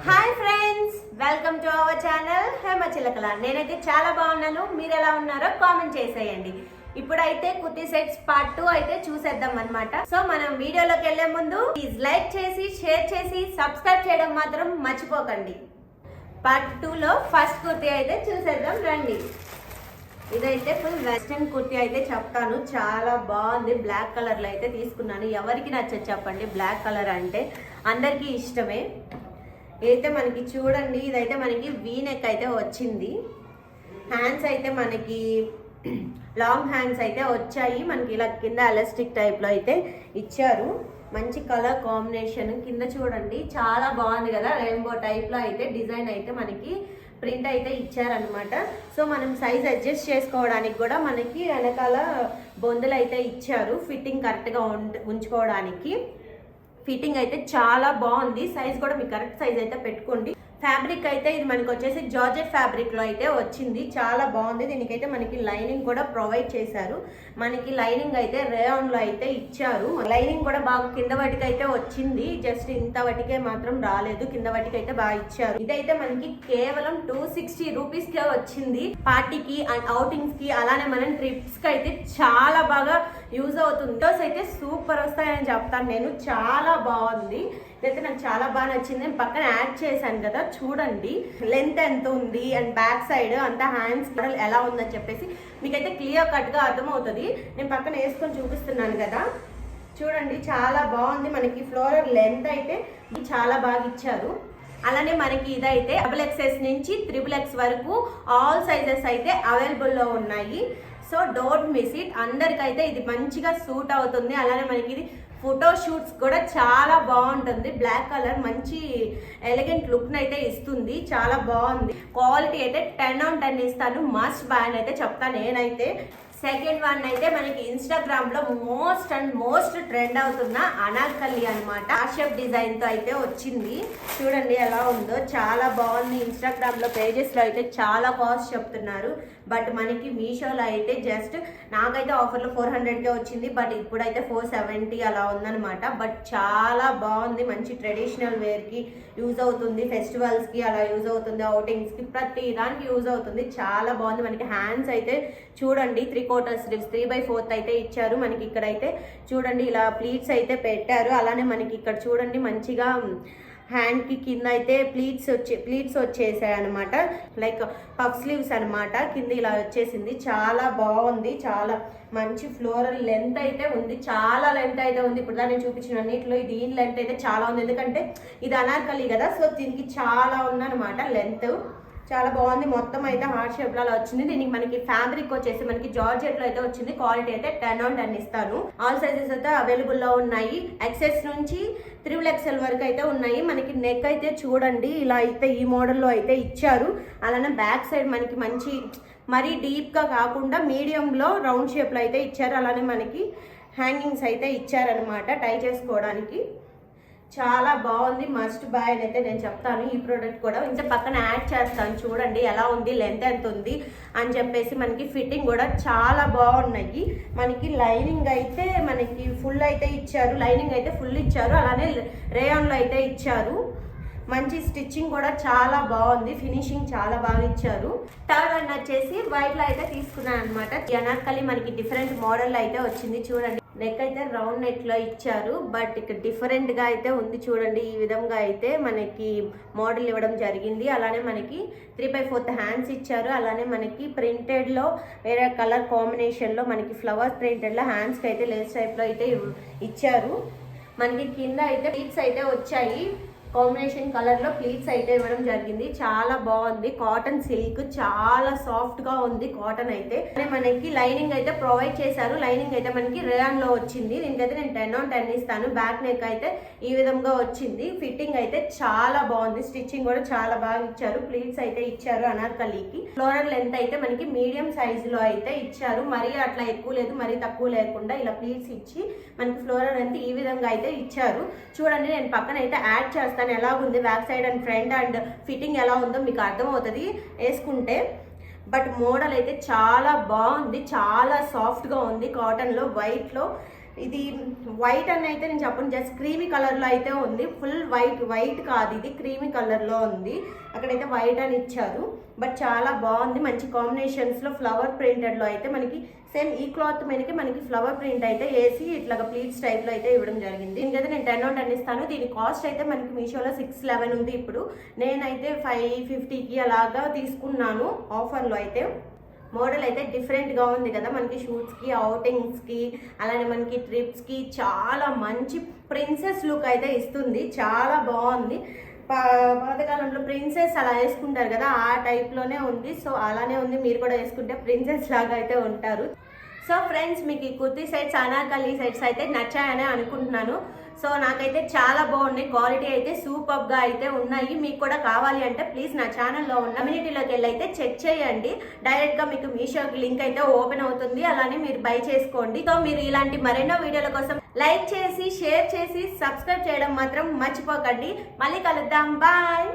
Hi friends, welcome to our channel Hema Chilakala. నేనైతే చాలా బాగున్నాను. మీరు ఎలా ఉన్నారో కామెంట్ చేసేయండి. ఇప్పుడైతే కుర్తీ సెట్స్ పార్ట్ 2 అయితే చూసేద్దాం అన్నమాట. సో మనం వీడియోలోకి వెళ్లే ముందు ప్లీజ్ లైక్ చేసి, షేర్ చేసి, సబ్స్క్రైబ్ చేయడం మాత్రం మర్చిపోకండి. పార్ట్ 2 లో ఫస్ట్ కుర్తీ అయితే చూసేద్దాం రండి. ఇదైతే ఫుల్ వెస్ట్రన్ కుర్తీ అయితే చెప్తాను. చాలా బాగుంది. బ్లాక్ కలర్ లో అయితే తీసుకున్నాను. ఎవరికి నచ్చదు చెప్పండి, బ్లాక్ కలర్ అంటే అందరికీ ఇష్టమే. ఇదైతే మనకి చూడండి, ఇదైతే మనకి వీ నెక్ అయితే వచ్చింది. హ్యాండ్స్ అయితే మనకి లాంగ్ హ్యాండ్స్ అయితే వచ్చాయి. మనకి ఇలా కింద ఎలాస్టిక్ టైప్లో అయితే ఇచ్చారు. మంచి కలర్ కాంబినేషన్. కింద చూడండి చాలా బాగుంది కదా, రెయిన్బో టైప్లో అయితే డిజైన్ అయితే మనకి ప్రింట్ అయితే ఇచ్చారనమాట. సో మనం సైజ్ అడ్జస్ట్ చేసుకోవడానికి కూడా మనకి వెనకాల బొందులు అయితే ఇచ్చారు, ఫిట్టింగ్ కరెక్ట్గా ఉంచుకోవడానికి. ఫిట్టింగ్ అయితే చాలా బాగుంది. సైజ్ కూడా మీకు కరెక్ట్ సైజ్ అయితే పెట్టుకోండి. ఫ్యాబ్రిక్ అయితే ఇది మనకి వచ్చేసి జార్జెట్ ఫ్యాబ్రిక్ లో అయితే వచ్చింది. చాలా బాగుంది. దీనికైతే మనకి లైనింగ్ కూడా ప్రొవైడ్ చేశారు. మనకి లైనింగ్ అయితే రేయాన్ లో అయితే ఇచ్చారు. లైనింగ్ కూడా బాగా కింద వాటికి అయితే వచ్చింది. జస్ట్ ఇంత వాటికే మాత్రం రాలేదు, కింద వాటికి అయితే బాగా ఇచ్చారు. ఇదైతే మనకి కేవలం 260 రూపీస్ కే వచ్చింది. పార్టీకి అండ్ అవుటింగ్స్ కి, అలానే మనం ట్రిప్స్ కి అయితే చాలా బాగా యూజ్ అవుతుంది. ఫోటోస్ అయితే సూపర్ వస్తాయని చెప్తాను నేను. చాలా బాగుంది. ఇదైతే నాకు చాలా బాగా నచ్చింది. నేను పక్కన యాడ్ చేశాను కదా, చూడండి లెంత్ ఎంత ఉంది అండ్ బ్యాక్ సైడ్ అంతా హ్యాండ్స్ ఎలా ఉందని చెప్పేసి మీకైతే క్లియర్ కట్ గా అర్థమవుతుంది. నేను పక్కన వేసుకొని చూపిస్తున్నాను కదా, చూడండి చాలా బాగుంది. మనకి ఫ్లోరల్ లెంత్ అయితే చాలా బాగా ఇచ్చారు. అలానే మనకి ఇదైతే XXS నుంచి XXX వరకు ఆల్ సైజెస్ అయితే అవైలబుల్ లో ఉన్నాయి. So don't miss it. అందరికైతే ఇది మంచిగా సూట్ అవుతుంది. అలానే మనకి ఇది ఫోటో షూట్స్ కూడా చాలా బాగుంటుంది. బ్లాక్ కలర్ మంచి ఎలిగెంట్ లుక్ అయితే ఇస్తుంది. చాలా బాగుంది. క్వాలిటీ అయితే 10 on 10 ఇస్తాను. మస్ట్ బ్రాండ్ అయితే చెప్తాను నేనైతే. సెకండ్ వన్ అయితే మనకి ఇన్స్టాగ్రామ్ లో మోస్ట్ ట్రెండ్ అవుతున్న అనార్కలి అనమాట. షేప్ డిజైన్ తో అయితే వచ్చింది. చూడండి ఎలా ఉందో, చాలా బాగుంది. ఇన్స్టాగ్రామ్ లో పేజెస్ లో అయితే చాలా కాస్ట్ చెప్తున్నారు. బట్ మనకి మీషోలో అయితే జస్ట్ నాకైతే ఆఫర్లో 400కే వచ్చింది. బట్ ఇప్పుడైతే 470 అలా ఉందనమాట. బట్ చాలా బాగుంది. మంచి ట్రెడిషనల్ వేర్ కి యూజ్ అవుతుంది, ఫెస్టివల్స్ కి అలా యూజ్ అవుతుంది, అవుటింగ్స్ కి ప్రతి దానికి యూజ్ అవుతుంది. చాలా బాగుంది. మనకి హ్యాండ్స్ అయితే చూడండి 3/4 స్లీవ్స్ 3/4 అయితే ఇచ్చారు. మనకి ఇక్కడైతే చూడండి ఇలా ప్లీట్స్ అయితే పెట్టారు. అలానే మనకి ఇక్కడ చూడండి మంచిగా హ్యాండ్ కి కింద అయితే ప్లీట్స్ వచ్చేసాయి అనమాట. లైక్ పఫ్ స్లీవ్స్ అనమాట. కింద ఇలా వచ్చేసింది. చాలా బాగుంది. చాలా మంచి ఫ్లోరల్ లెంత్ అయితే ఉంది. చాలా లెంత్ అయితే ఉంది. ఇప్పుడు నేను చూపించిన అన్నింటిలో దీని లెంత్ అయితే చాలా ఉంది. ఎందుకంటే ఇది అనార్కలి కదా, సో దీనికి చాలా ఉందన్నమాట లెంత్. చాలా బాగుంది. మొత్తం అయితే హార్ట్ షేప్ లో వచ్చింది. దీనికి మనకి ఫ్యాబ్రిక్ వచ్చేసి మనకి జార్జెట్ లో అయితే వచ్చింది. క్వాలిటీ అయితే 10 on 10 ఇస్తాను. ఆల్ సైజెస్ అయితే అవైలబుల్ లో ఉన్నాయి. XS నుంచి XXL వరకు అయితే ఉన్నాయి. మనకి నెక్ అయితే చూడండి ఇలా అయితే ఈ మోడల్లో అయితే ఇచ్చారు. అలానే బ్యాక్ సైడ్ మనకి మంచి మరీ డీప్ గా కాకుండా మీడియం లో రౌండ్ షేప్ లో అయితే ఇచ్చారు. అలానే మనకి హ్యాంగింగ్స్ అయితే ఇచ్చారనమాట టై చేసుకోవడానికి. చాలా బాగుంది. మస్ట్ బై అని అయితే నేను చెప్తాను. ఈ ప్రోడక్ట్ కూడా ఇంత పక్కన యాడ్ చేస్తాను. చూడండి ఎలా ఉంది, లెంత్ ఎంత ఉంది అని చెప్పేసి. మనకి ఫిట్టింగ్ కూడా చాలా బాగున్నాయి. మనకి లైనింగ్ అయితే మనకి ఫుల్ అయితే ఇచ్చారు. లైనింగ్ అయితే ఫుల్ ఇచ్చారు. అలానే రేయాన్లో అయితే ఇచ్చారు. మంచి స్టిచ్చింగ్ కూడా చాలా బాగుంది. ఫినిషింగ్ చాలా బాగా ఇచ్చారు. థర్డ్ వన్ వచ్చేసి వైట్ లో అయితే తీసుకున్నాను అనమాట. అనార్కలి మనకి డిఫరెంట్ మోడల్ అయితే వచ్చింది. చూడండి నెక్ అయితే రౌండ్ నెక్ లో ఇచ్చారు. బట్ ఇక్కడ డిఫరెంట్ గా అయితే ఉంది. చూడండి ఈ విధంగా అయితే మనకి మోడల్ ఇవ్వడం జరిగింది. అలానే మనకి 3/4 హ్యాండ్స్ ఇచ్చారు. అలానే మనకి ప్రింటెడ్ లో వేరే కలర్ కాంబినేషన్ లో మనకి ఫ్లవర్ ప్రింటెడ్ లో హ్యాండ్స్ కి అయితే లేస్ టైప్ లో అయితే ఇచ్చారు. మనకి కింద అయితే ప్లీట్స్ అయితే వచ్చాయి. కాంబినేషన్ కలర్ లో ప్లీట్స్ అయితే ఇవ్వడం జరిగింది. చాలా బాగుంది. కాటన్ సిల్క్ చాలా సాఫ్ట్ గా ఉంది. కాటన్ అయితే మనకి లైనింగ్ అయితే ప్రొవైడ్ చేశారు. లైనింగ్ అయితే మనకి రేయాన్ లో వచ్చింది. దీనికైతే నేను 10 on 10 ఇస్తాను. బ్యాక్ నెక్ అయితే ఈ విధంగా వచ్చింది. ఫిట్టింగ్ అయితే చాలా బాగుంది. స్టిచ్చింగ్ కూడా చాలా బాగా ఇచ్చారు. ప్లీట్స్ అయితే ఇచ్చారు అనార్కలికి. ఫ్లోరల్ లెంత్ అయితే మనకి మీడియం సైజ్ లో అయితే ఇచ్చారు. మరీ అట్లా ఎక్కువ లేదు, మరీ తక్కువ లేకుండా ఇలా ప్లీట్స్ ఇచ్చి మనకి ఫ్లోరల్ లెంత్ ఈ విధంగా అయితే ఇచ్చారు. చూడండి నేను పక్కన అయితే యాడ్ చేస్తాను ఎలా ఉంది back side and front and fitting ఎలా ఉందో మీకు అర్థమవుతుంది వేసుకుంటే. బట్ మోడల్ అయితే చాలా బాగుంది. చాలా సాఫ్ట్ గా ఉంది. కాటన్ లో వైట్ లో ఇది వైట్ అని అయితే నేను చెప్పను, జస్ట్ క్రీమీ కలర్లో అయితే ఉంది. ఫుల్ వైట్ కాదు, ఇది క్రీమీ కలర్లో ఉంది. అక్కడైతే వైట్ అని ఇచ్చారు, బట్ చాలా బాగుంది. మంచి కాంబినేషన్స్లో ఫ్లవర్ ప్రింటెడ్లో అయితే మనకి సేమ్ ఈ క్లాత్ మీదకి మనకి ఫ్లవర్ ప్రింట్ అయితే వేసి ఇట్లాగా ప్లీట్స్ టైప్లో అయితే ఇవ్వడం జరిగింది. దీనికైతే నేను 10/10 ఇస్తాను. దీని కాస్ట్ అయితే మనకి మీషోలో 611 ఉంది. ఇప్పుడు నేనైతే 550కి అలాగా తీసుకున్నాను ఆఫర్లో. అయితే మోడల్ అయితే డిఫరెంట్గా ఉంది కదా, మనకి షూట్స్కి, అవుటింగ్స్కి, అలానే మనకి ట్రిప్స్కి చాలా మంచి ప్రిన్సెస్ లుక్ అయితే ఇస్తుంది. చాలా బాగుంది. పాతకాలంలో ప్రిన్సెస్ అలా వేసుకుంటారు కదా, ఆ టైప్లోనే ఉంది. సో అలానే ఉంది, మీరు కూడా వేసుకుంటే ప్రిన్సెస్ లాగా అయితే ఉంటారు. సో ఫ్రెండ్స్, మీకు ఈ కుర్తీ సెట్స్, అనార్కలి సెట్స్ అయితే నచ్చాయని అనుకుంటున్నాను. సో నాకైతే చాలా బాగున్నాయి, క్వాలిటీ అయితే సూపర్గా అయితే ఉన్నాయి. మీకు కూడా కావాలి అంటే ప్లీజ్ నా ఛానల్లో ఉన్న కమ్యూనిటీలోకి వెళ్ళి అయితే చెక్ చేయండి. డైరెక్ట్గా మీకు మీషోకి లింక్ అయితే ఓపెన్ అవుతుంది, అలానే మీరు బై చేసుకోండి. సో మీరు ఇలాంటి మరెన్నో వీడియోల కోసం లైక్ చేసి, షేర్ చేసి, సబ్స్క్రైబ్ చేయడం మాత్రం మర్చిపోకండి. మళ్ళీ కలుద్దాం, బాయ్.